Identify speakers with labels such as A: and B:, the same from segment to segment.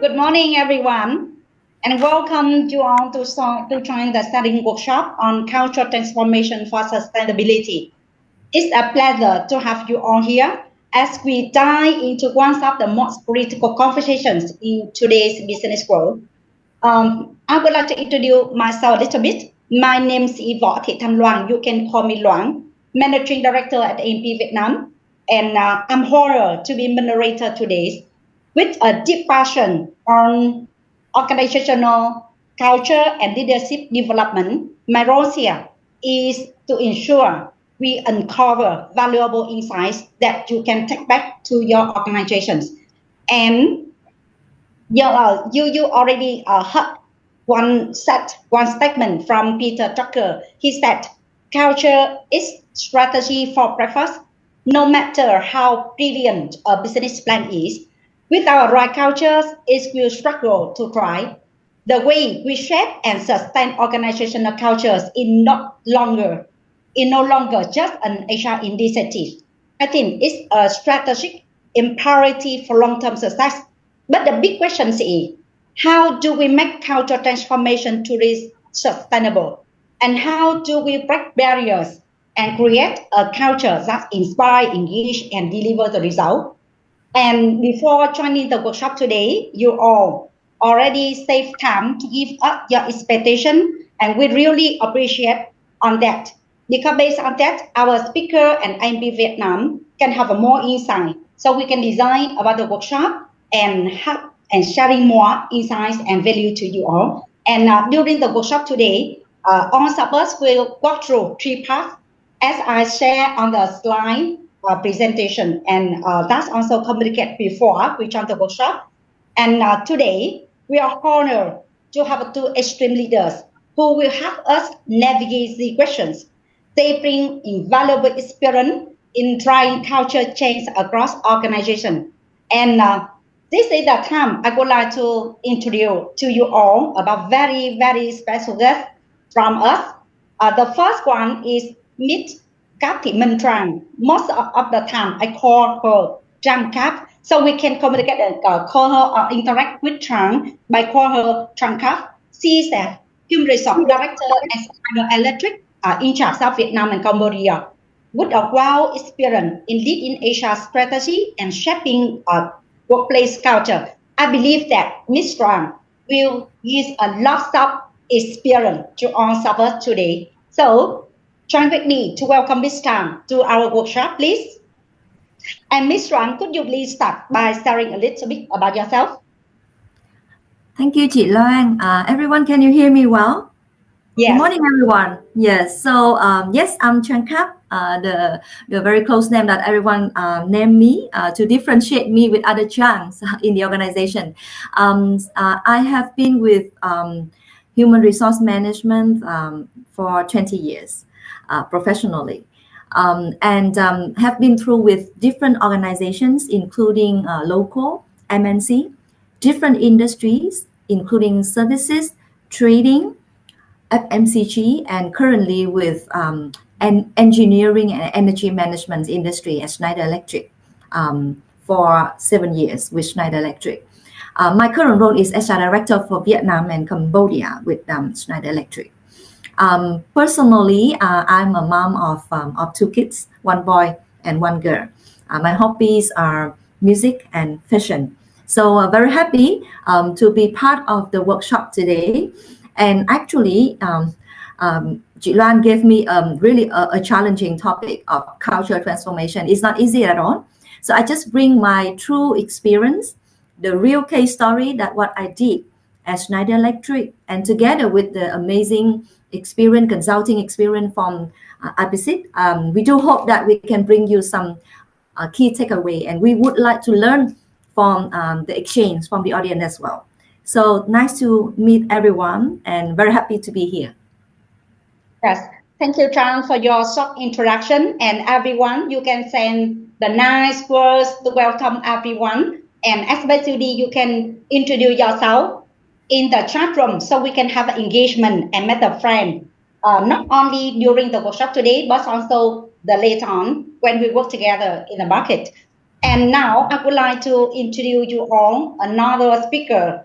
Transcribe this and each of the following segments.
A: Good morning, everyone, and welcome you all to join the studying workshop on cultural transformation for sustainability. It's a pleasure to have you all here as we dive into one of the most critical conversations in today's business world. I would like to introduce myself a little bit. My name is Võ Thị Thanh Loan. You can call me Loan, Managing Director at A&P Việt Nam, and I'm honored to be moderator today with a deep passion on organizational culture and leadership development. My role here is to ensure we uncover valuable insights that you can take back to your organizations. And you already heard one statement from Peter Drucker. He said, culture is strategy for breakfast. No matter how brilliant a business plan is, without right cultures, it will struggle to thrive. The way we shape and sustain organizational cultures is no longer just an HR initiative. I think it's a strategic imperative for long-term success. But the big question is, how do we make culture transformation to this sustainable? And how do we break barriers and create a culture that inspires, engages, and delivers the result? And before joining the workshop today, you all already saved time to give us your expectation, and we really appreciate on that. Because based on that, our speaker and A&P Việt Nam can have a more insight, so we can design about the workshop and sharing more insights and value to you all. And during the workshop today, all of us will walk through 3 parts, as I share on the slide presentation, and that's also communicated before we joined the workshop. And today we are honored to have 2 extreme leaders who will help us navigate the questions. They bring invaluable experience in driving culture change across organizations. And this is the time I would like to introduce to you all about very, very special guests from us. The first one is Miss Cáp Thị Minh Trang. Most of the time I call her Trang Cáp, so we can communicate and call her or interact with Trang by call her Trang Cáp. She is the Human Resource Director at Schneider Electric in charge of Vietnam and Cambodia, with a wide experience in leading HR strategy and shaping workplace culture. I believe that Ms. Trang will give a lot of experience to all of us today. So join with me to welcome Ms. Trang to our workshop, please. And Ms. Trang, could you please start by sharing a little bit about yourself?
B: Thank you, chị Loan. Everyone, can you hear me well?
A: Yes.
B: Good morning, everyone. Yes. So yes, I'm Trang Cáp, the very close name that everyone named me to differentiate me with other Changs in the organization. I have been with human resource management for 20 years. Professionally, and have been through with different organizations, including local MNC, different industries, including services, trading, FMCG, and currently with engineering and energy management industry at Schneider Electric for 7 years with Schneider Electric. My current role is HR Director for Vietnam and Cambodia with Schneider Electric. Personally, I'm a mom of 2 kids, 1 boy and 1 girl. My hobbies are music and fashion. So very happy to be part of the workshop today. And actually, Chị Loan gave me really a challenging topic of cultural transformation. It's not easy at all. So I just bring my true experience, the real case story that what I did at Schneider Electric, and together with the amazing experience, consulting experience from APICIT, we do hope that we can bring you some key takeaway, and we would like to learn from the exchange from the audience as well. So nice to meet everyone and very happy to be here.
A: Yes, thank you, Trang, for your short introduction. And everyone, you can send the nice words to welcome everyone. And especially you can introduce yourself in the chat room so we can have engagement and make a friend, not only during the workshop today, but also the later on when we work together in the market. And now I would like to introduce you all another speaker,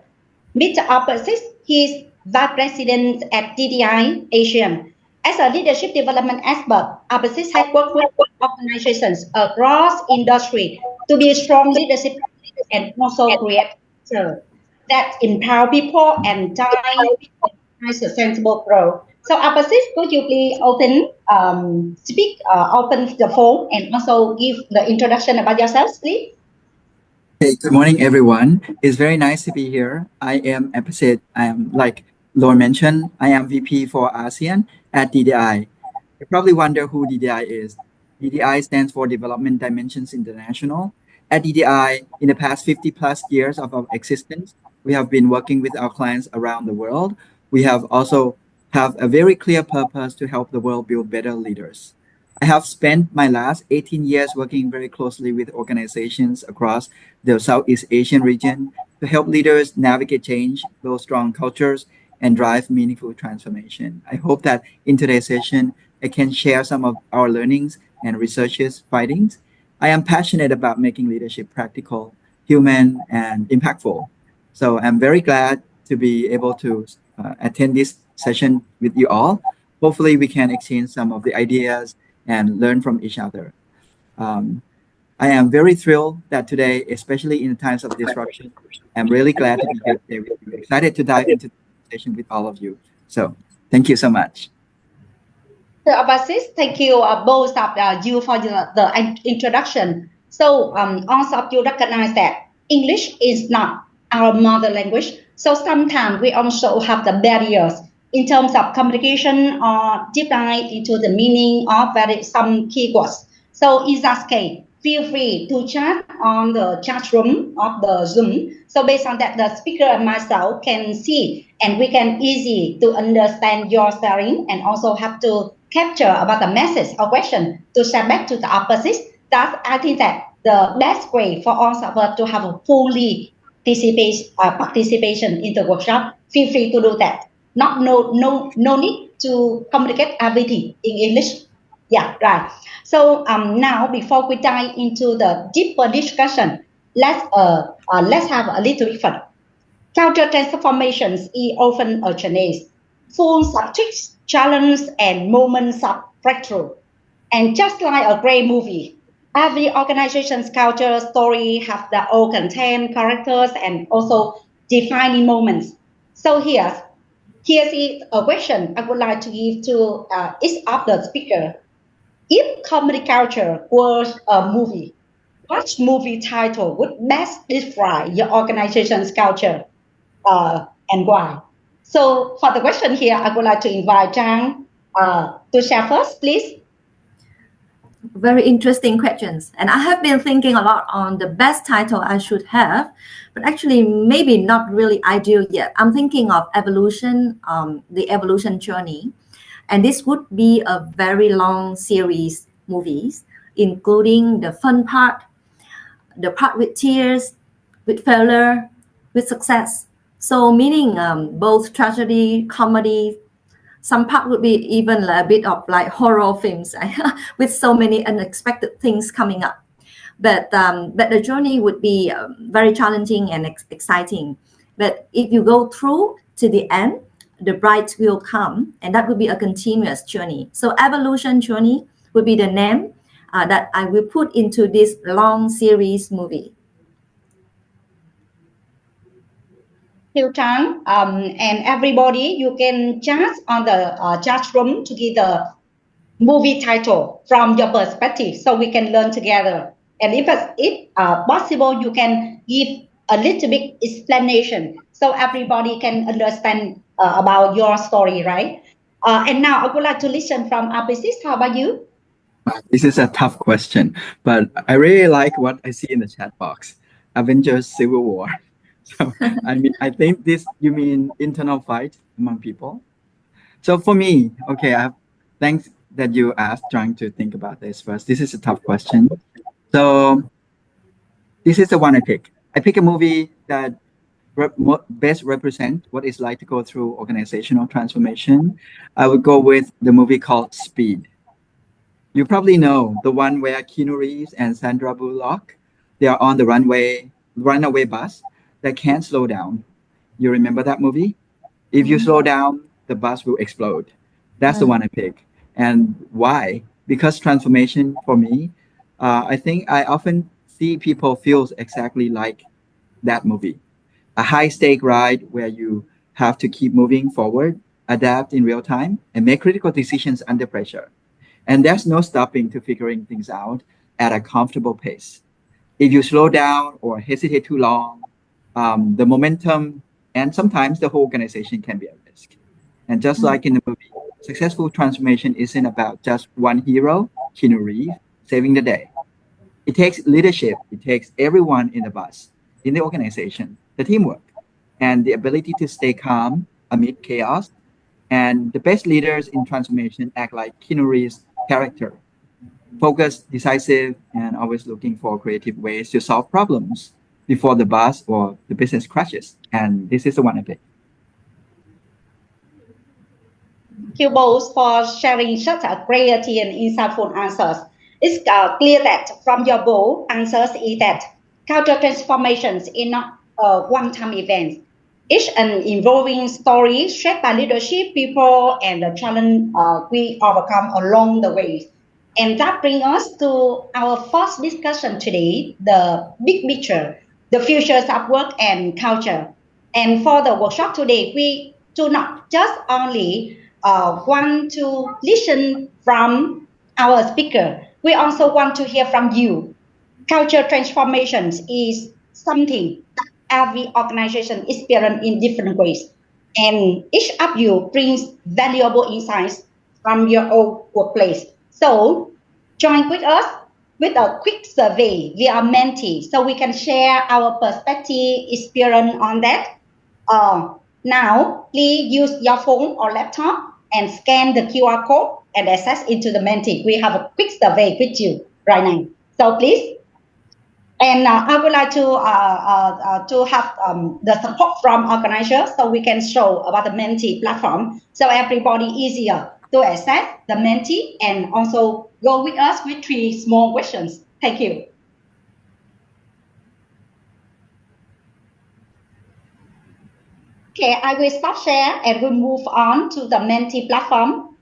A: Mr. Opposite. He's Vice President at DDI Asian. As a leadership development expert, Opposite has worked with organizations across industry to be strong leadership and also create culture that empower people and drive sustainable growth. So, Opposite, could you please open the phone and also give the introduction about yourselves, please?
C: Hey, good morning, everyone. It's very nice to be here. I am Episit. I am, like Lauren mentioned, I am VP for ASEAN at DDI. You probably wonder who DDI is. DDI stands for Development Dimensions International. At DDI, in the past 50 plus years of our existence, we have been working with our clients around the world. We have also have a very clear purpose to help the world build better leaders. I have spent my last 18 years working very closely with organizations across the Southeast Asian region to help leaders navigate change, build strong cultures, and drive meaningful transformation. I hope that in today's session, I can share some of our learnings and researchers' findings. I am passionate about making leadership practical, human, and impactful. So I'm very glad to be able to attend this session with you all. Hopefully, we can exchange some of the ideas and learn from each other. I am very thrilled that today, especially in times of disruption, I'm really glad to be here today with you. Excited to dive into the conversation with all of you. So thank you so much.
A: So, Abasis, thank you both of you for the introduction. So, also of you recognize that English is not our mother language. So sometimes we also have the barriers in terms of communication or deep dive into the meaning of some keywords. So in that case, feel free to chat on the chat room of the Zoom. So based on that, the speaker and myself can see and we can easy to understand your sharing and also have to capture about the message or question to share back to the opposite. That I think that the best way for all of us to have a fully participation in the workshop. Feel free to do that. No need to communicate everything in English. Yeah, right. So now before we dive into the deeper discussion, let's have a little bit fun. Cultural transformations is often a journey, full of tricks, challenges, and moments of breakthrough. And just like a great movie, every organization's culture story have their own content, characters, and also defining moments. So here's a question I would like to give to each of the speaker. If comedy culture was a movie, what movie title would best describe your organization's culture and why? So for the question here, I would like to invite Zhang to share first, please.
B: Very interesting questions. And I have been thinking a lot on the best title I should have, but actually maybe not really ideal yet. I'm thinking of evolution, the evolution journey. And this would be a very long series movies, including the fun part, the part with tears, with failure, with success. So meaning both tragedy, comedy, some part would be even a bit of like horror films with so many unexpected things coming up. But the journey would be very challenging and exciting. But if you go through to the end, the bright will come, and that would be a continuous journey. So evolution journey would be the name that I will put into this long series movie.
A: Chang, and everybody, you can chat on the chat room to give the movie title from your perspective, so we can learn together. And if possible, you can give a little bit explanation so everybody can understand about your story, right? And now I would like to listen from Apisis. How about you?
C: This is a tough question, but I really like what I see in the chat box. Avengers Civil War. So I think you mean internal fight among people. So for me, okay, thanks that you asked, trying to think about this first. This is a tough question. So this is the one I pick. I pick a movie that best represent what it's like to go through organizational transformation. I would go with the movie called Speed. You probably know the one where Keanu Reeves and Sandra Bullock They are on the runaway bus that can't slow down. You remember that movie? If you slow down, the bus will explode. That's the one I pick. And why? Because transformation for me, I think I often see people feel exactly like that movie. A high stake ride where you have to keep moving forward, adapt in real time, and make critical decisions under pressure. And there's no stopping to figuring things out at a comfortable pace. If you slow down or hesitate too long, the momentum and sometimes the whole organization can be at risk. And just like in the movie, successful transformation isn't about just one hero, Keanu Reeves, saving the day. It takes leadership. It takes everyone in the bus, in the organization, the teamwork, and the ability to stay calm amid chaos. And the best leaders in transformation act like Keanu Reeves' character, focused, decisive, and always looking for creative ways to solve problems before the bus or the business crashes. And this is the one I pick.
A: Thank you both for sharing such a clarity and insightful answers. It's clear that from your both answers is that cultural transformations is not a one-time event. Each an evolving story shaped by leadership, people, and the challenge we overcome along the way. And that brings us to our first discussion today, the big picture, the futures of work and culture. And for the workshop today, we do not just only want to listen from our speaker, we also want to hear from you. Culture transformations is something that every organization experiences in different ways. And each of you brings valuable insights from your own workplace. So join with us with a quick survey via Menti so we can share our perspective, experience on that. Now, please use your phone or laptop and scan the QR code and access into the Menti. We have a quick survey with you right now. So please. And I would like to have the support from organizers so we can show about the Menti platform so everybody easier to access the Menti and also go with us with 3 small questions. Thank you. Okay, I will stop share and we'll move on to the Menti platform.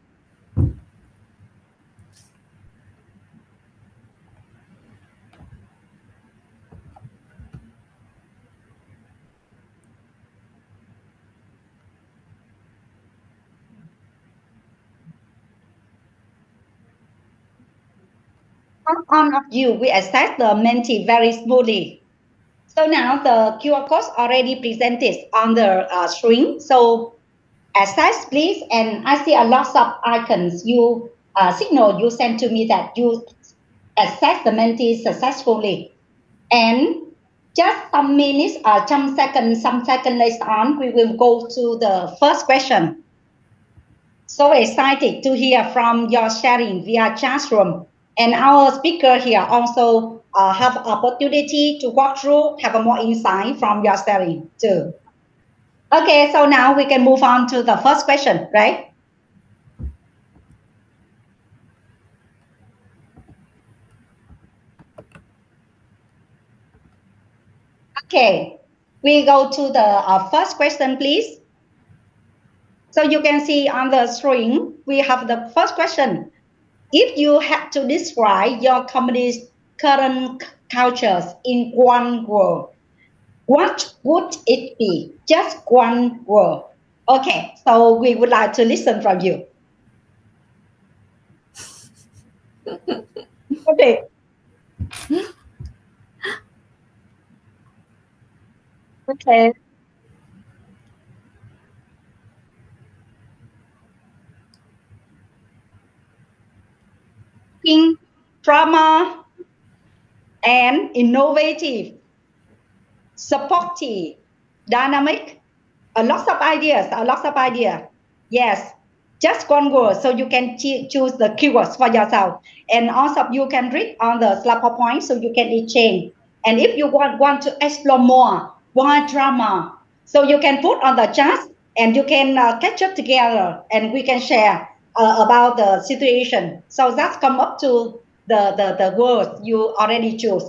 A: All of you will access the Menti very smoothly. So now the QR code already presented on the screen. So access please, and I see a lot of icons. You signal you send to me that you access the Menti successfully. And just some minutes or some seconds later on, we will go to the first question. So excited to hear from your sharing via chat room. And our speaker here also have opportunity to walk through, have a more insight from your sharing too. Okay, so now we can move on to the first question, right? Okay, we go to the first question, please. So you can see on the screen, we have the first question. If you had to describe your company's current cultures in one word, what would it be? Just one word. Okay, so we would like to listen from you. Okay. Okay. In drama and innovative, supportive, dynamic, a lot of ideas. Yes, just one word, so you can choose the keywords for yourself. And also you can read on the slide point, so you can exchange. And if you want to explore more, why drama? So you can put on the chat and you can catch up together and we can share about the situation. So that's come up to the words you already choose.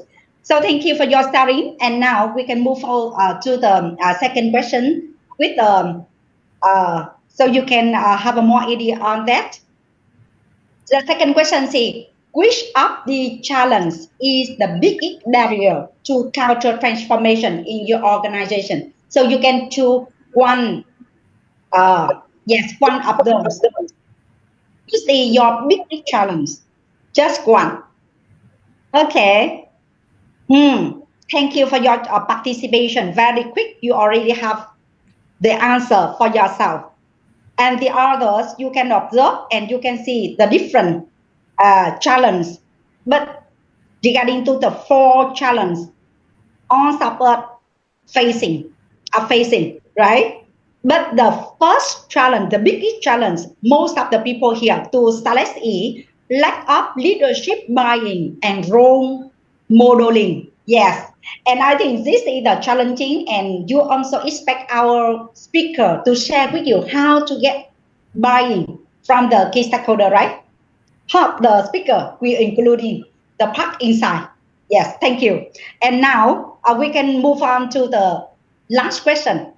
A: So thank you for your sharing. And now we can move on to the second question with the, so you can have a more idea on that. The second question is, which of the challenge is the biggest barrier to culture transformation in your organization? So you can choose one, one of those. You see your biggest challenge, just one. Okay. Thank you for your participation. Very quick, you already have the answer for yourself. And the others, you can observe and you can see the different challenge. But regarding to the 4 challenges, all support facing, right? But the first challenge, the biggest challenge, most of the people here to select is lack of leadership buy-in and role modeling. Yes. And I think this is the challenging, and you also expect our speaker to share with you how to get buy-in from the key stakeholder, right? Hope the speaker will including the part inside. Yes, thank you. And now we can move on to the last question.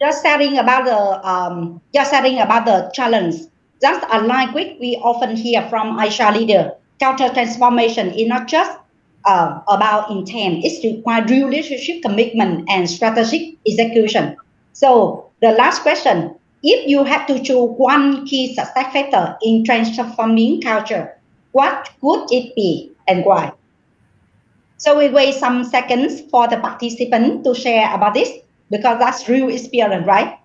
A: Just sharing about the challenge. Just like we often hear from HR leader, culture transformation is not just about intent. It requires real leadership commitment and strategic execution. So the last question: if you have to choose one key success factor in transforming culture, what would it be and why? So we wait some seconds for the participant to share about this, because that's real experience, right?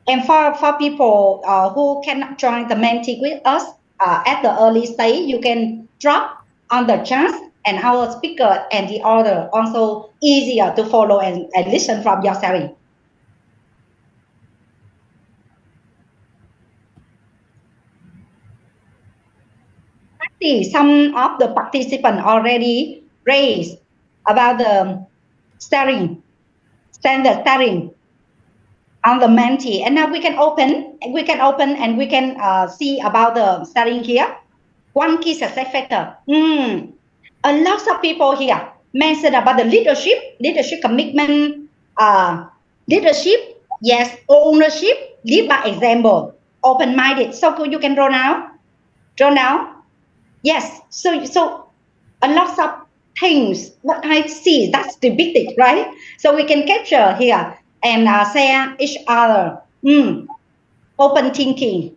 A: And for people who cannot join the mentee with us at the early stage, you can drop on the chat, and our speaker and the other also easier to follow and listen from your sharing. See, some of the participants already raised about the standard sharing on the mentee, and now we can open and we can see about the sharing here. One key success factor. A lot of people here mentioned about the leadership commitment, leadership, yes, ownership, lead by example, open-minded. So you can draw now. Yes. So a lot of things, but I see that's the big thing, right? So we can capture here and share each other. Open thinking,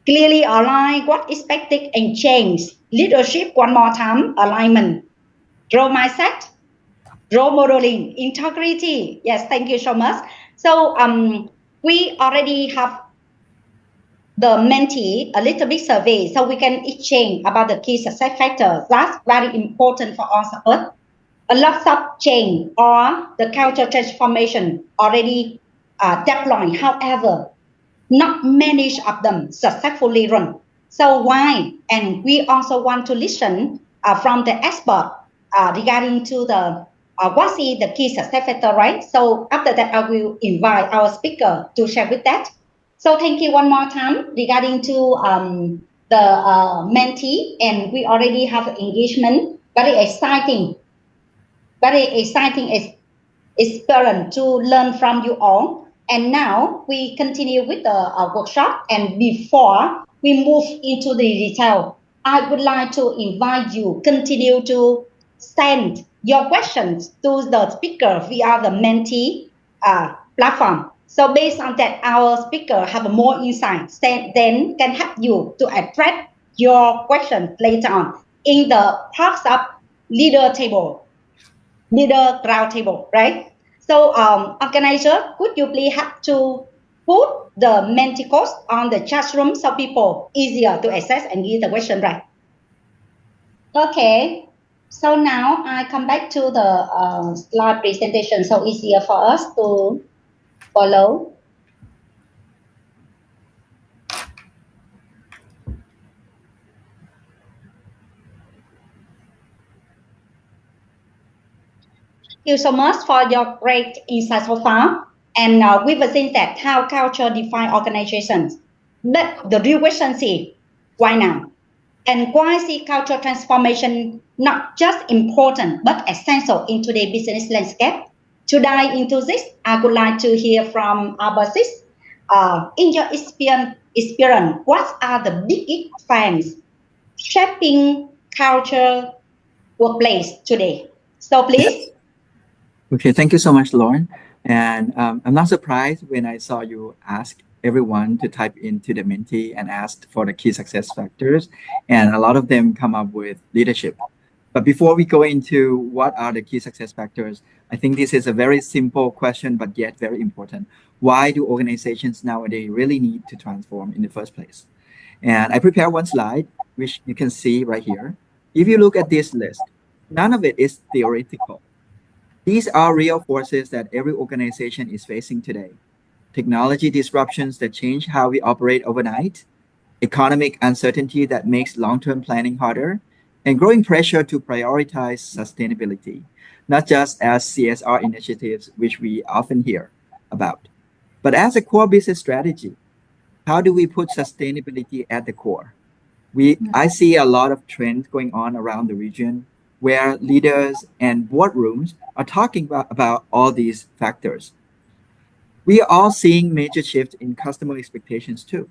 A: clearly align what expected and change. Leadership, one more time, alignment. Role mindset, role modeling, integrity. Yes, thank you so much. So we already have the mentee a little bit survey, so we can exchange about the key success factors. That's very important for all of us. A lot of change or the culture transformation already deployed. However, not many of them successfully run. So why? And we also want to listen from the expert regarding to the what is the key success factor, right? So after that, I will invite our speaker to share with that. So thank you one more time regarding to the mentee, and we already have engagement. Very exciting experience to learn from you all. And now we continue with the workshop. And before we move into the detail, I would like to invite you continue to send your questions to the speaker via the mentee platform. So based on that, our speaker have more insights, then can help you to address your questions later on in the parts of leader round table, right? So organizer, could you please have to put the mentee course on the chat room so people easier to access and give the question, right? Okay. So now I come back to the slide presentation, so easier for us to follow. Thank you so much for your great insights so far. And we will think that how culture define organizations. But the real question is, why now? And why is cultural transformation not just important but essential in today's business landscape? To dive into this, I would like to hear from our bosses. In your experience, what are the biggest trends shaping culture workplace today? So please.
C: Okay, thank you so much, Lauren. And I'm not surprised when I saw you ask everyone to type into the Menti and asked for the key success factors. And a lot of them come up with leadership. But before we go into what are the key success factors, I think this is a very simple question, but yet very important. Why do organizations nowadays really need to transform in the first place? And I prepared one slide, which you can see right here. If you look at this list, none of it is theoretical. These are real forces that every organization is facing today. Technology disruptions that change how we operate overnight, economic uncertainty that makes long-term planning harder, and growing pressure to prioritize sustainability, not just as CSR initiatives, which we often hear about, but as a core business strategy. How do we put sustainability at the core? I see a lot of trends going on around the region where leaders and boardrooms are talking about all these factors. We are all seeing major shifts in customer expectations too.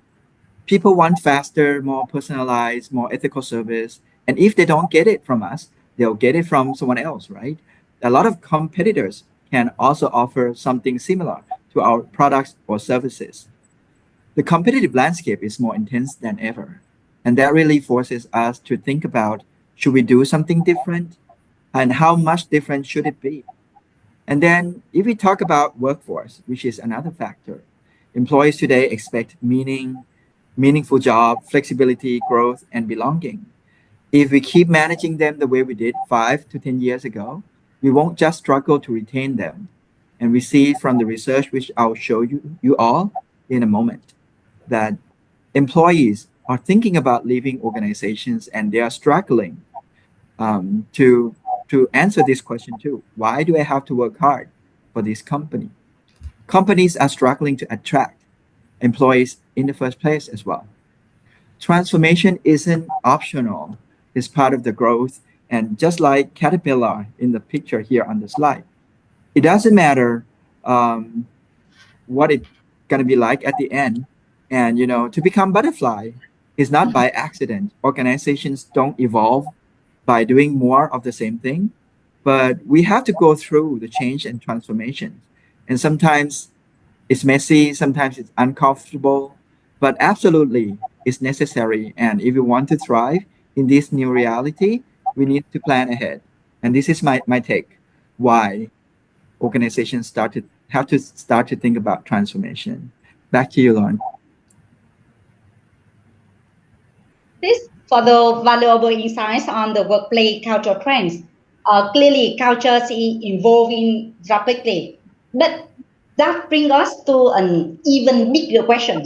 C: People want faster, more personalized, more ethical service. And if they don't get it from us, they'll get it from someone else, right? A lot of competitors can also offer something similar to our products or services. The competitive landscape is more intense than ever. And that really forces us to think about, should we do something different? And how much different should it be? And then if we talk about workforce, which is another factor, employees today expect meaningful job, flexibility, growth, and belonging. If we keep managing them the way we did 5 to 10 years ago, we won't just struggle to retain them. And we see from the research, which I'll show you all in a moment, that employees are thinking about leaving organizations and they are struggling to answer this question too. Why do I have to work hard for this company? Companies are struggling to attract employees in the first place as well. Transformation isn't optional, it's part of the growth. And just like Caterpillar in the picture here on the slide, it doesn't matter what it's going to be like at the end. And, to become butterfly is not by accident. Organizations don't evolve by doing more of the same thing, but we have to go through the change and transformation. And sometimes it's messy, sometimes it's uncomfortable, but absolutely it's necessary. And if we want to thrive in this new reality, we need to plan ahead. And this is my take, why organizations have to start to think about transformation. Back to you, Lauren.
A: This for the valuable insights on the workplace culture trends. Clearly, culture is evolving rapidly, but that brings us to an even bigger question.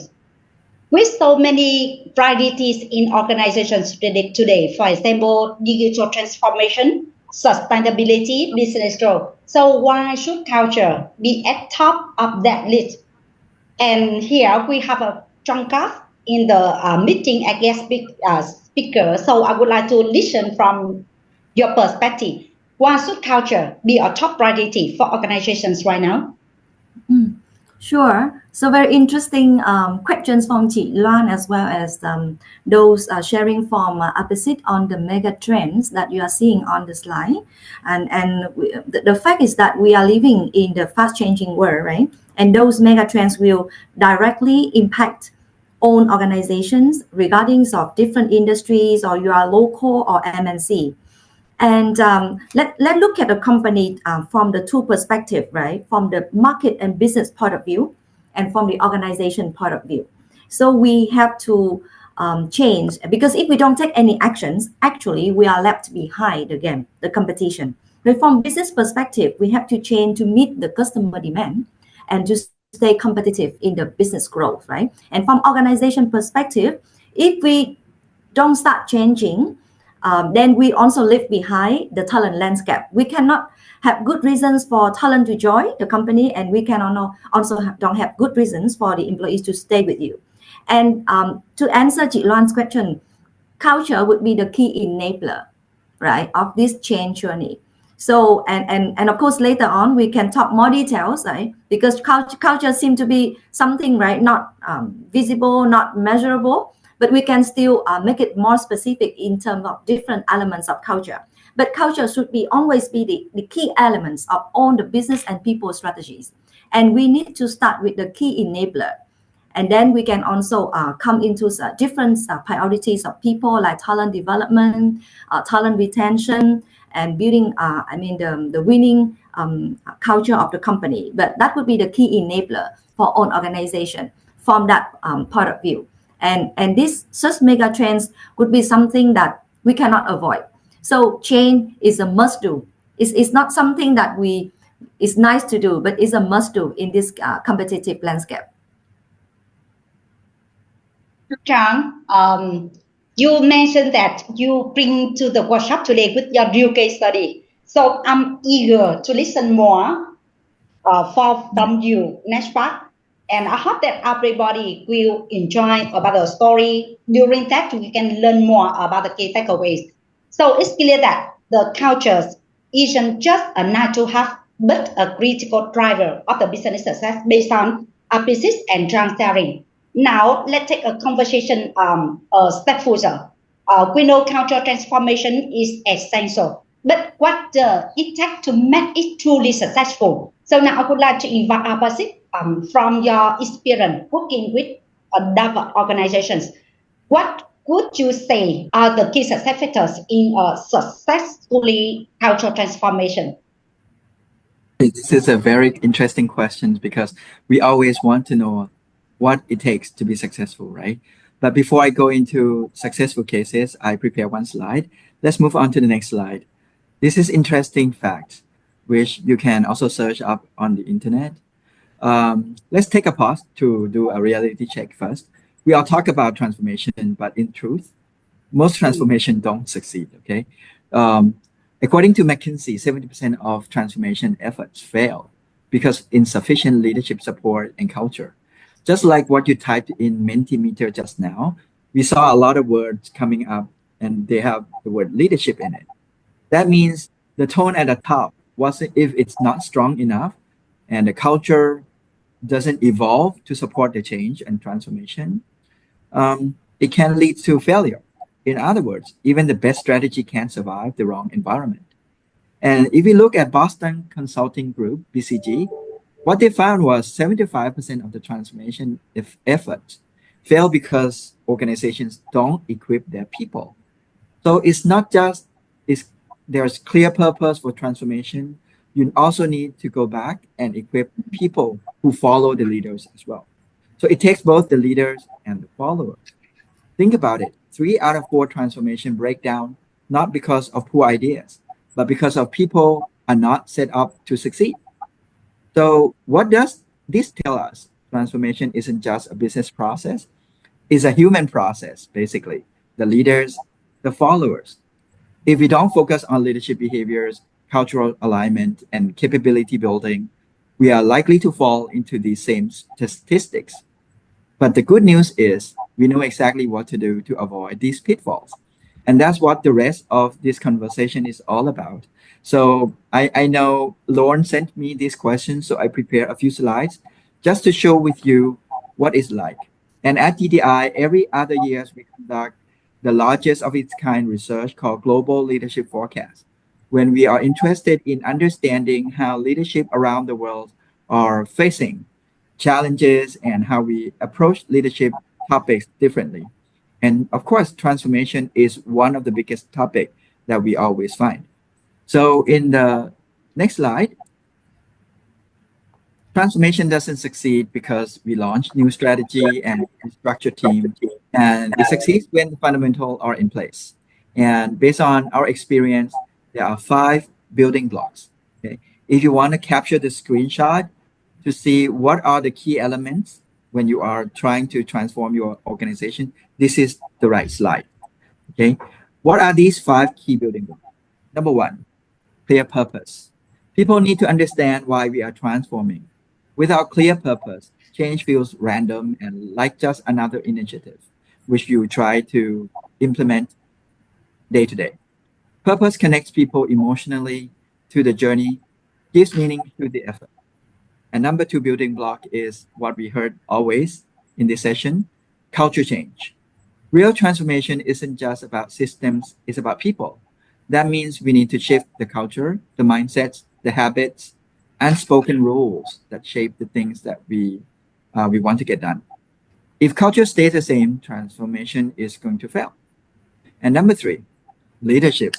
A: With so many priorities in organizations today, for example, digital transformation, sustainability, business growth. So why should culture be at top of that list? And here we have a Drunkard in the meeting as guest speaker. So I would like to listen from your perspective. Why should culture be a top priority for organizations right now?
B: Sure. So very interesting questions from Chị Loan as well as those sharing from opposite on the mega trends that you are seeing on the slide. And the fact is that we are living in the fast changing world, right? And those mega trends will directly impact own organizations regarding of different industries, or you are local or MNC. And let's look at a company from the two perspectives, right? From the market and business point of view, and from the organization point of view. So we have to change, because if we don't take any actions, actually we are left behind again, the competition. But from business perspective, we have to change to meet the customer demand and to stay competitive in the business growth, right? And from organization perspective, if we don't start changing, then we also leave behind the talent landscape. We cannot have good reasons for talent to join the company, and we can also don't have good reasons for the employees to stay with you. And to answer Chị Loan's question, culture would be the key enabler, right, of this change journey. So and of course later on we can talk more details, right? Because culture seems to be something, right, not visible, not measurable, but we can still make it more specific in terms of different elements of culture. But culture should always be the key elements of all the business and people strategies. And we need to start with the key enabler. And then we can also come into different priorities of people, like talent development, talent retention, and building, the winning culture of the company. But that would be the key enabler for all organization from that point of view. And this such mega trends could be something that we cannot avoid. So change is a must do. It's not something that it's nice to do, but it's a must do in this competitive landscape.
A: Trang, you mentioned that you bring to the workshop today with your real case study. So I'm eager to listen more from you next part. And I hope that everybody will enjoy about the story. During that, we can learn more about the key takeaways. So it's clear that the cultures isn't just a nice to have, but a critical driver of the business success based on business and transparency. Now, let's take a conversation a step further. We know cultural transformation is essential, but what does it take to make it truly successful? So now I would like to invite Abasit from your experience working with diverse organizations. What would you say are the key success factors in a successfully cultural transformation?
C: This is a very interesting question because we always want to know what it takes to be successful, right? But before I go into successful cases, I prepare one slide. Let's move on to the next slide. This is interesting facts, which you can also search up on the internet. Let's take a pause to do a reality check first. We all talk about transformation, but in truth, most transformation don't succeed, okay? According to McKinsey, 70% of transformation efforts fail because insufficient leadership support and culture. Just like what you typed in Mentimeter just now, we saw a lot of words coming up and they have the word leadership in it. That means the tone at the top wasn't, if it's not strong enough and the culture doesn't evolve to support the change and transformation, it can lead to failure. In other words, even the best strategy can't survive the wrong environment. And if we look at Boston Consulting Group, BCG, what they found was 75% of the transformation efforts fail because organizations don't equip their people. So it's not just there's clear purpose for transformation. You also need to go back and equip people who follow the leaders as well. So it takes both the leaders and the followers. Think about it. 3 out of 4 transformation break down not because of poor ideas, but because of people are not set up to succeed. So what does this tell us? Transformation isn't just a business process. It's a human process, basically. The leaders, the followers. If we don't focus on leadership behaviors, cultural alignment, and capability building, we are likely to fall into these same statistics. But the good news is we know exactly what to do to avoid these pitfalls. And that's what the rest of this conversation is all about. So I know Lauren sent me these questions, so I prepared a few slides just to show with you what it's like. And at DDI, every other year we conduct the largest of its kind research called Global Leadership Forecast, when we are interested in understanding how leadership around the world are facing challenges and how we approach leadership topics differently. And of course, transformation is one of the biggest topics that we always find. So in the next slide, transformation doesn't succeed because we launch new strategy and structure team, and it succeeds when the fundamentals are in place. And based on our experience, there are 5 building blocks. Okay, if you want to capture the screenshot to see what are the key elements when you are trying to transform your organization, this is the right slide. Okay, What are these 5 key building blocks? Number 1, clear purpose. People need to understand why we are transforming. Without clear purpose, change feels random and like just another initiative, which you try to implement day to day. Purpose connects people emotionally to the journey, gives meaning to the effort. And number 2 building block is what we heard always in this session, culture change. Real transformation isn't just about systems, it's about people. That means we need to shift the culture, the mindsets, the habits, unspoken rules that shape the things that we want to get done. If culture stays the same, transformation is going to fail. And number 3, leadership.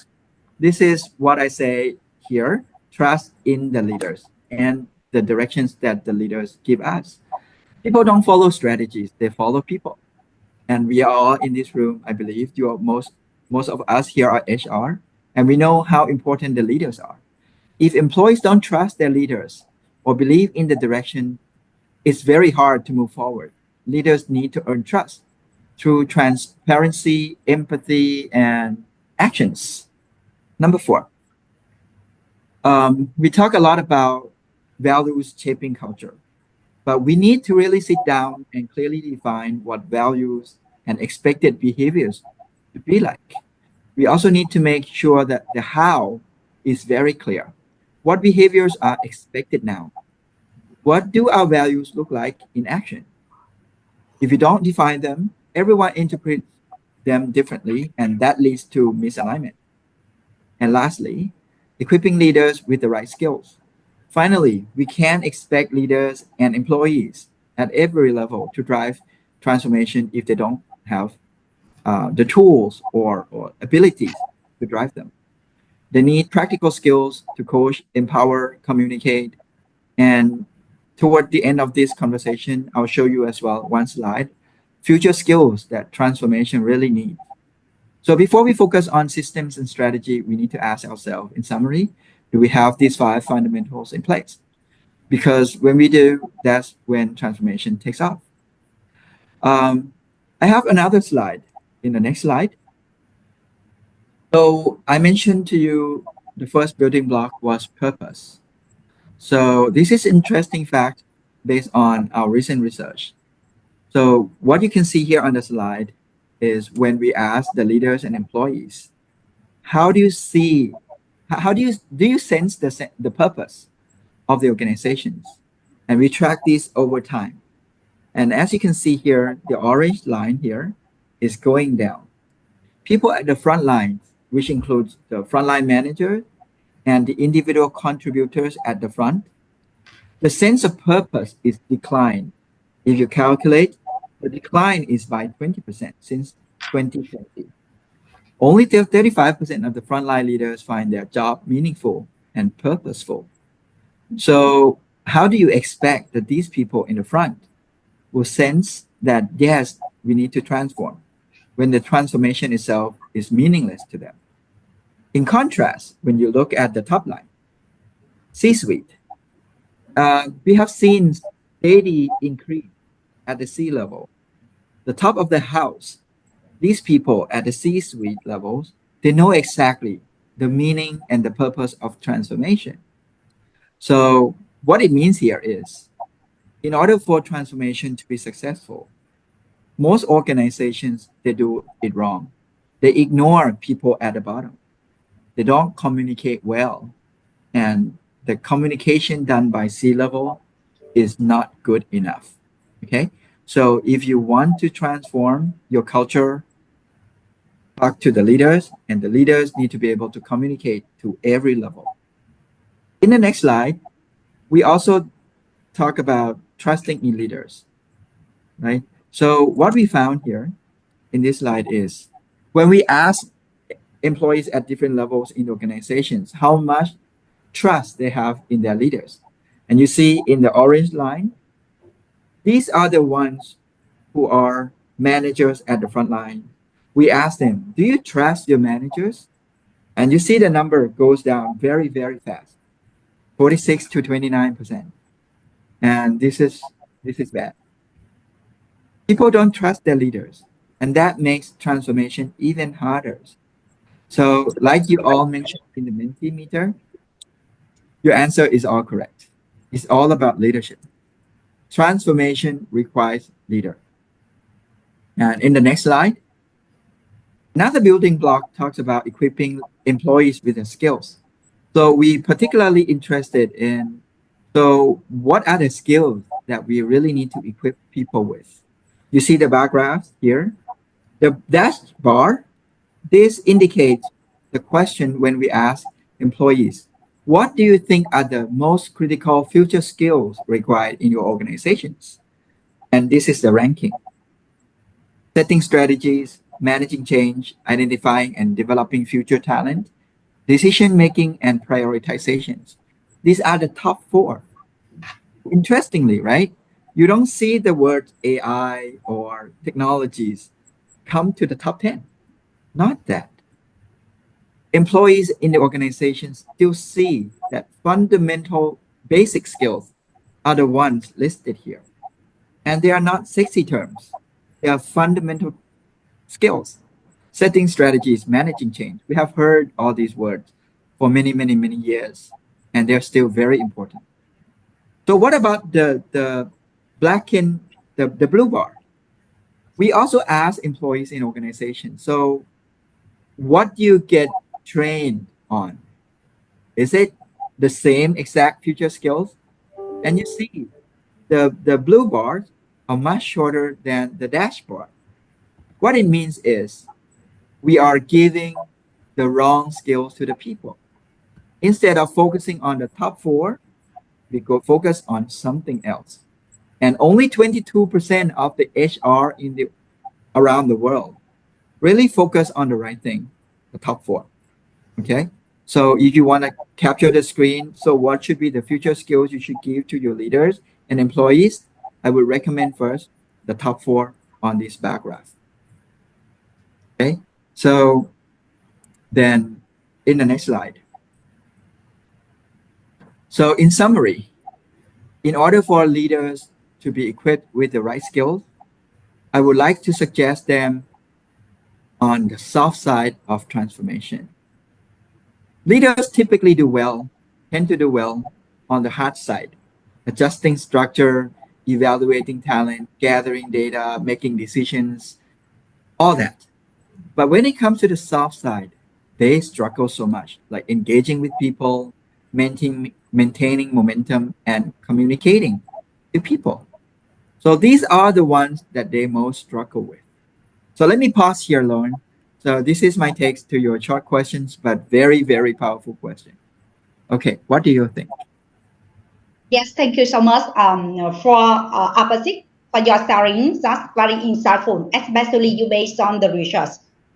C: This is what I say here, trust in the leaders and the directions that the leaders give us. People don't follow strategies, they follow people. And we are all in this room, I believe you are most of us here are HR, and we know how important the leaders are. If employees don't trust their leaders or believe in the direction, it's very hard to move forward. Leaders need to earn trust through transparency, empathy, and actions. Number 4, we talk a lot about values shaping culture, but we need to really sit down and clearly define what values and expected behaviors to be like. We also need to make sure that the how is very clear. What behaviors are expected now? What do our values look like in action? If you don't define them, everyone interprets them differently, and that leads to misalignment. And lastly, equipping leaders with the right skills. Finally, we can't expect leaders and employees at every level to drive transformation if they don't have the tools or abilities to drive them. They need practical skills to coach, empower, communicate. And toward the end of this conversation, I'll show you as well one slide, future skills that transformation really needs. So before we focus on systems and strategy, we need to ask ourselves, in summary, do we have these 5 fundamentals in place? Because when we do, that's when transformation takes off. I have another slide in the next slide. So I mentioned to you the first building block was purpose. So this is interesting fact based on our recent research. So what you can see here on the slide is when we ask the leaders and employees, how do you see, how do you sense the purpose of the organizations? And we track this over time. And as you can see here, the orange line here is going down. People at the front line, which includes the frontline manager and the individual contributors at the front, the sense of purpose is declined. If you calculate, the decline is by 20% since 2020. Only 35% of the frontline leaders find their job meaningful and purposeful. So how do you expect that these people in the front will sense that, yes, we need to transform when the transformation itself is meaningless to them? In contrast, when you look at the top line, C-suite, we have seen steady increase at the C level. The top of the house, these people at the C-suite levels, they know exactly the meaning and the purpose of transformation. So what it means here is, in order for transformation to be successful, most organizations, they do it wrong. They ignore people at the bottom. They don't communicate well. And the communication done by C-level is not good enough. Okay? So if you want to transform your culture, talk to the leaders, and the leaders need to be able to communicate to every level. In the next slide, we also talk about trusting in leaders, right? So what we found here in this slide is when we ask employees at different levels in organizations how much trust they have in their leaders. And you see in the orange line, these are the ones who are managers at the front line. We ask them, do you trust your managers? And you see the number goes down very, very fast, 46 to 29%. And this is bad. People don't trust their leaders, and that makes transformation even harder. So like you all mentioned in the Mentimeter, your answer is all correct. It's all about leadership. Transformation requires leader. And in the next slide, another building block talks about equipping employees with the skills. So we particularly interested in, so what are the skills that we really need to equip people with? You see the bar graphs here? The dash bar, this indicates the question when we ask employees, what do you think are the most critical future skills required in your organizations? And this is the ranking. Setting strategies, managing change, identifying and developing future talent, decision making and prioritizations. These are the top 4. Interestingly, right? You don't see the words AI or technologies come to the top 10. Not that. Employees in the organization still see that fundamental basic skills are the ones listed here. And they are not sexy terms. They are fundamental skills. Setting strategies, managing change. We have heard all these words for many, many, many years, and they're still very important. So what about the black and the blue bar? We also ask employees in organizations, so what do you get trained on? Is it the same exact future skills? And you see the blue bars are much shorter than the dashboard. What it means is we are giving the wrong skills to the people. Instead of focusing on the top 4, we go focus on something else. And only 22% of the HR around the world really focus on the right thing, the top 4. Okay. So if you want to capture the screen, so what should be the future skills you should give to your leaders and employees? I would recommend first the top 4 on this bar graph. Okay. So then in the next slide. So in summary, in order for leaders to be equipped with the right skills, I would like to suggest them on the soft side of transformation. Leaders typically tend to do well on the hard side, adjusting structure, evaluating talent, gathering data, making decisions, all that. But when it comes to the soft side, they struggle so much, like engaging with people, maintaining momentum, and communicating to people. So these are the ones that they most struggle with. So let me pause here, Lauren. So this is my takes to your short questions, but very, very powerful question. Okay, what do you think?
A: Yes, thank you so much for opposite for your sharing. That's very insightful, especially you based on the research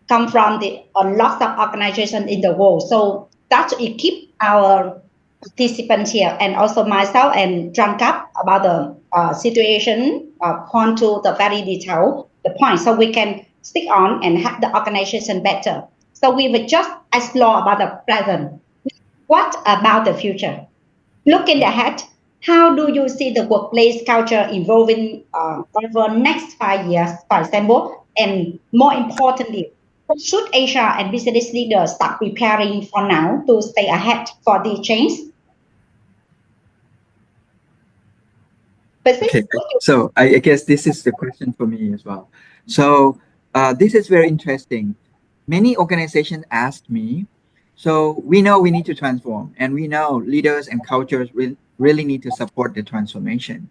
A: come from the a lot of organizations in the world. So that equip our participants here and also myself and drunk up about the situation, point to the very detail, the point, so we can stick on and have the organization better. So we will just explore about the present. What about the future? Looking ahead, how do you see the workplace culture evolving over next 5 years, for example? And more importantly, what should HR and business leaders start preparing for now to stay ahead for the change?
C: Okay, so I guess this is the question for me as well. So this is very interesting. Many organizations ask me, so we know we need to transform, and we know leaders and cultures really need to support the transformation.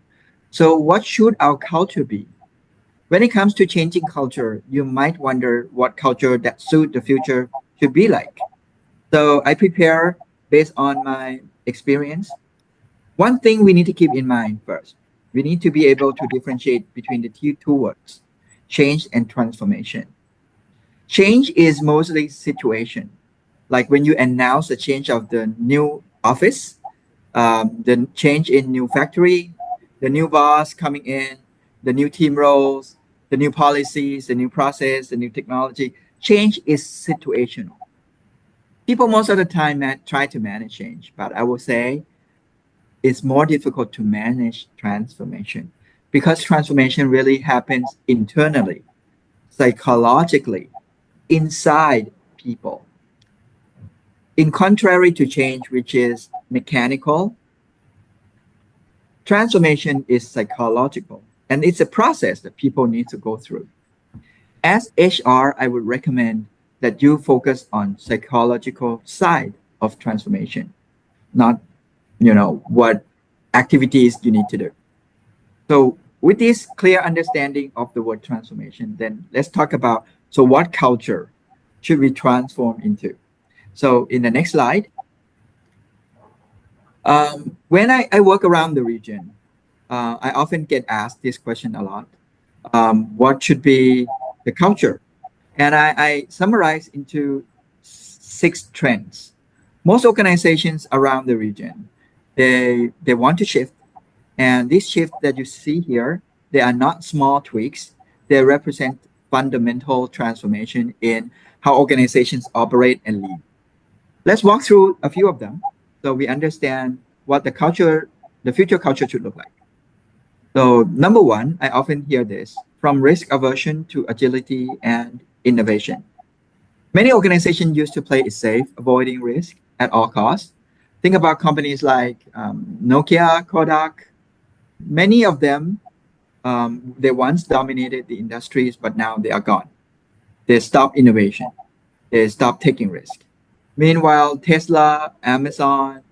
C: So what should our culture be? When it comes to changing culture, you might wonder what culture that suit the future should be like. So I prepare based on my experience. One thing we need to keep in mind first, we need to be able to differentiate between the two words, change and transformation. Change is mostly situation, like when you announce the change of the new office, the change in new factory, the new boss coming in, the new team roles, the new policies, the new process, the new technology. Change is situational. People most of the time try to manage change, but I will say it's more difficult to manage transformation because transformation really happens internally, psychologically, inside people. In contrary to change, which is mechanical, transformation is psychological, and it's a process that people need to go through. As HR, I would recommend that you focus on psychological side of transformation, not, what activities you need to do. So with this clear understanding of the word transformation, then let's talk about, so what culture should we transform into? So in the next slide, when I work around the region, I often get asked this question a lot. What should be the culture? And I summarize into 6 trends. Most organizations around the region, they want to shift. And this shift that you see here, they are not small tweaks. They represent fundamental transformation in how organizations operate and lead. Let's walk through a few of them so we understand what the future culture should look like. So number 1, I often hear this, from risk aversion to agility and innovation. Many organizations used to play it safe, avoiding risk at all costs. Think about companies like Nokia, Kodak. Many of them, they once dominated the industries, but now they are gone. They stop innovation. They stop taking risk. Meanwhile, Tesla, Amazon,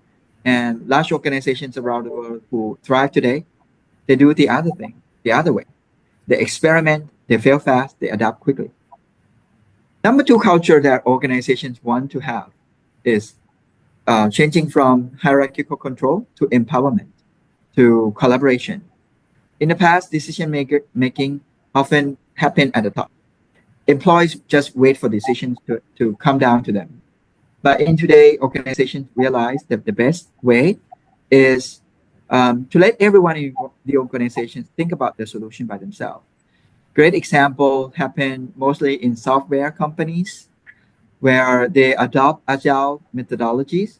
C: and large organizations around the world who thrive today, they do the other thing, the other way. They experiment, they fail fast, they adapt quickly. Number 2 culture that organizations want to have is changing from hierarchical control to empowerment, to collaboration. In the past, decision making often happened at the top. Employees just wait for decisions to come down to them. But in today, organizations realize that the best way is to let everyone in the organization think about the solution by themselves. Great example happen mostly in software companies where they adopt agile methodologies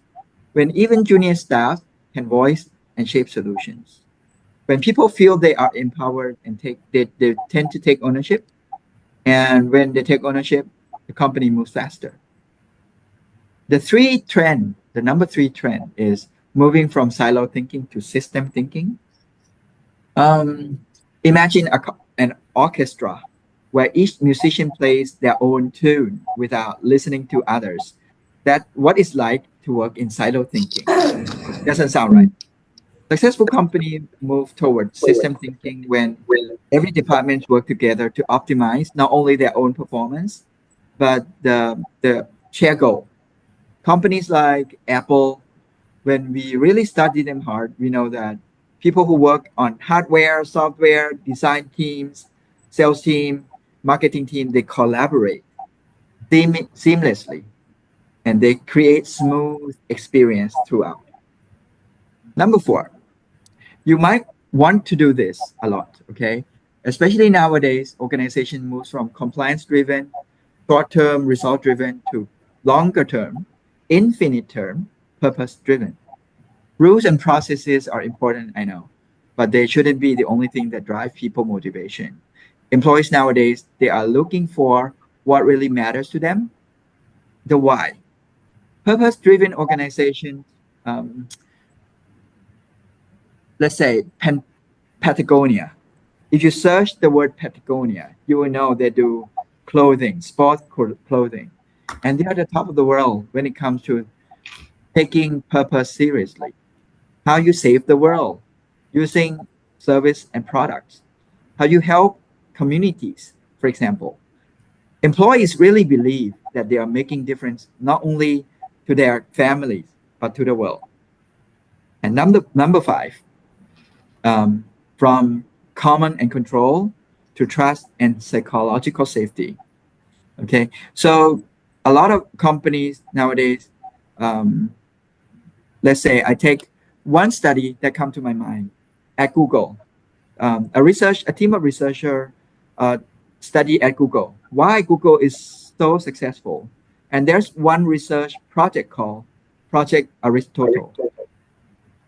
C: when even junior staff can voice and shape solutions. When people feel they are empowered and they tend to take ownership, and when they take ownership, the company moves faster. The number 3 trend is moving from silo thinking to system thinking. Imagine an orchestra where each musician plays their own tune without listening to others. That's what it's like to work in silo thinking. Doesn't sound right. Successful companies move toward system thinking when every department work together to optimize not only their own performance, but the shared goal. Companies like Apple, when we really study them hard, we know that people who work on hardware, software, design teams, sales team, marketing team, they collaborate seamlessly and they create smooth experience throughout. Number 4, you might want to do this a lot, okay? Especially nowadays, organization moves from compliance-driven, short-term, result-driven to longer-term, infinite-term, purpose-driven. Rules and processes are important, I know, but they shouldn't be the only thing that drive people motivation. Employees nowadays, they are looking for what really matters to them, the why. Purpose-driven organizations, let's say Patagonia. If you search the word Patagonia, you will know they do clothing, sports clothing, and they are the top of the world when it comes to taking purpose seriously. How you save the world using service and products. How you help communities, for example. Employees really believe that they are making difference not only to their families, but to the world. And number 5, from common and control to trust and psychological safety. Okay, so a lot of companies nowadays, let's say I take one study that come to my mind at Google. A team of researchers study at Google why Google is so successful. And there's one research project called Project Aristotle.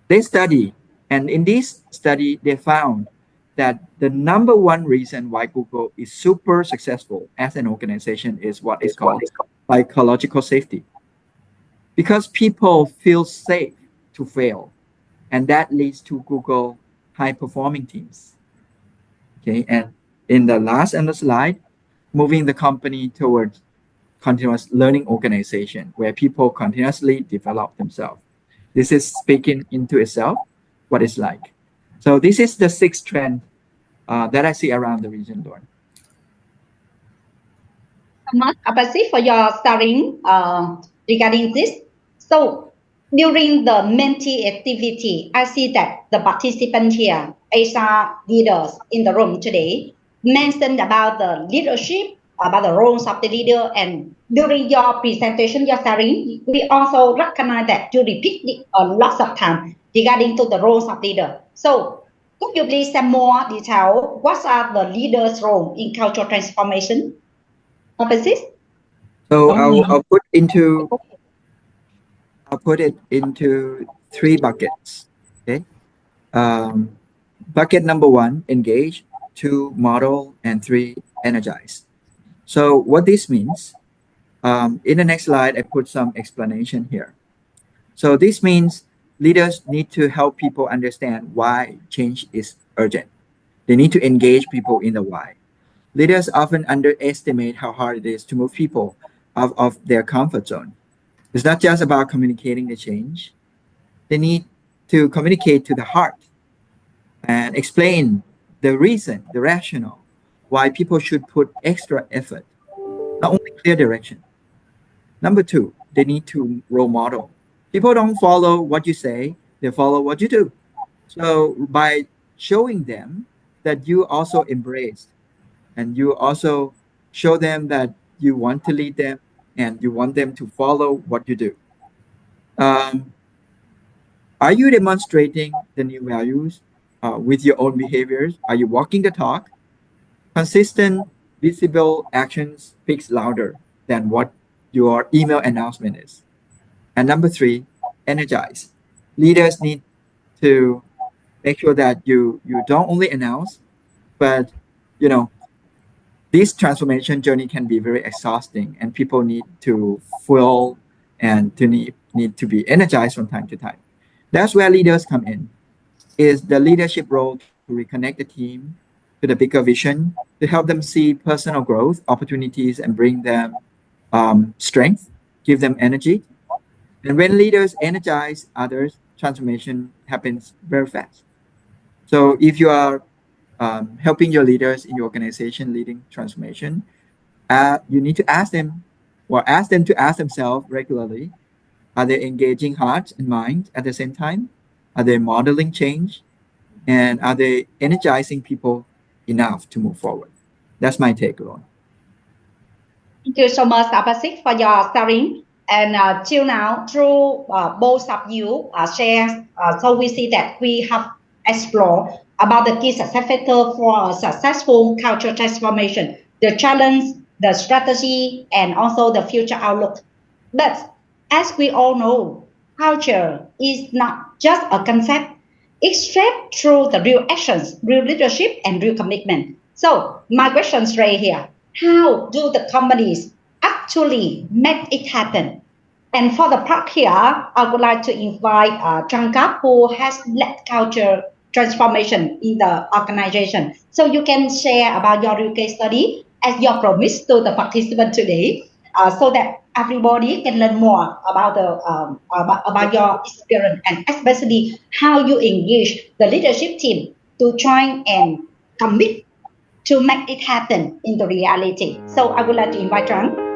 C: They study, and in this study, they found that the number 1 reason why Google is super successful as an organization is what is called psychological safety. because people feel safe to fail, and that leads to Google high-performing teams. Okay, and in the last on the slide, moving the company towards continuous learning organization where people continuously develop themselves. This is speaking into itself what it's like. So this is the sixth trend that I see around the region, Lauren.
A: Much appreciate for your sharing regarding this. So during the mentee activity, I see that the participants here, HR leaders in the room today, mentioned about the leadership, about the roles of the leader, and during your presentation, your sharing, we also recognize that you repeat it a lot of time regarding to the roles of leader. So could you please share more detail? What are the leaders' role in cultural transformation?
C: So I'll put it into three buckets. Okay. Bucket number one, engage. Two, model. And three, energize. So what this means, in the next slide, I put some explanation here. So this means leaders need to help people understand why change is urgent. They need to engage people in the why. Leaders often underestimate how hard it is to move people out of their comfort zone. It's not just about communicating the change. They need to communicate to the heart and explain the reason, the rationale, why people should put extra effort, not only clear direction. Number two, they need to role model. People don't follow what you say, they follow what you do. So by showing them that you also embrace and you also show them that you want to lead them and you want them to follow what you do. Are you demonstrating the new values with your own behaviors? Are you walking the talk? Consistent, visible actions speaks louder than what your email announcement is. And number three, energize. Leaders need to make sure that you don't only announce, but this transformation journey can be very exhausting, and people need to feel and to need to be energized from time to time. That's where leaders come in. Is the leadership role to reconnect the team to the bigger vision, to help them see personal growth opportunities and bring them strength, give them energy. And when leaders energize others, transformation happens very fast. So if you are helping your leaders in your organization leading transformation, you need to ask them to ask themselves regularly, are they engaging heart and mind at the same time? Are they modeling change? And are they energizing people enough to move forward? That's my take, Ron.
A: Thank you so much, Abhishek, for your sharing. And till now, through both of you share, so we see that we have explored about the key success factor for a successful cultural transformation, the challenge, the strategy, and also the future outlook. But as we all know, culture is not just a concept. It's shaped through the real actions, real leadership, and real commitment. So my question is right here. How do the companies actually make it happen? And for the part here, I would like to invite Changkap, who has led culture transformation in the organization. So you can share about your real case study as your promise to the participant today, so that everybody can learn more about the about your experience and especially how you engage the leadership team to try and commit to make it happen in the reality. So I would like to invite Trang.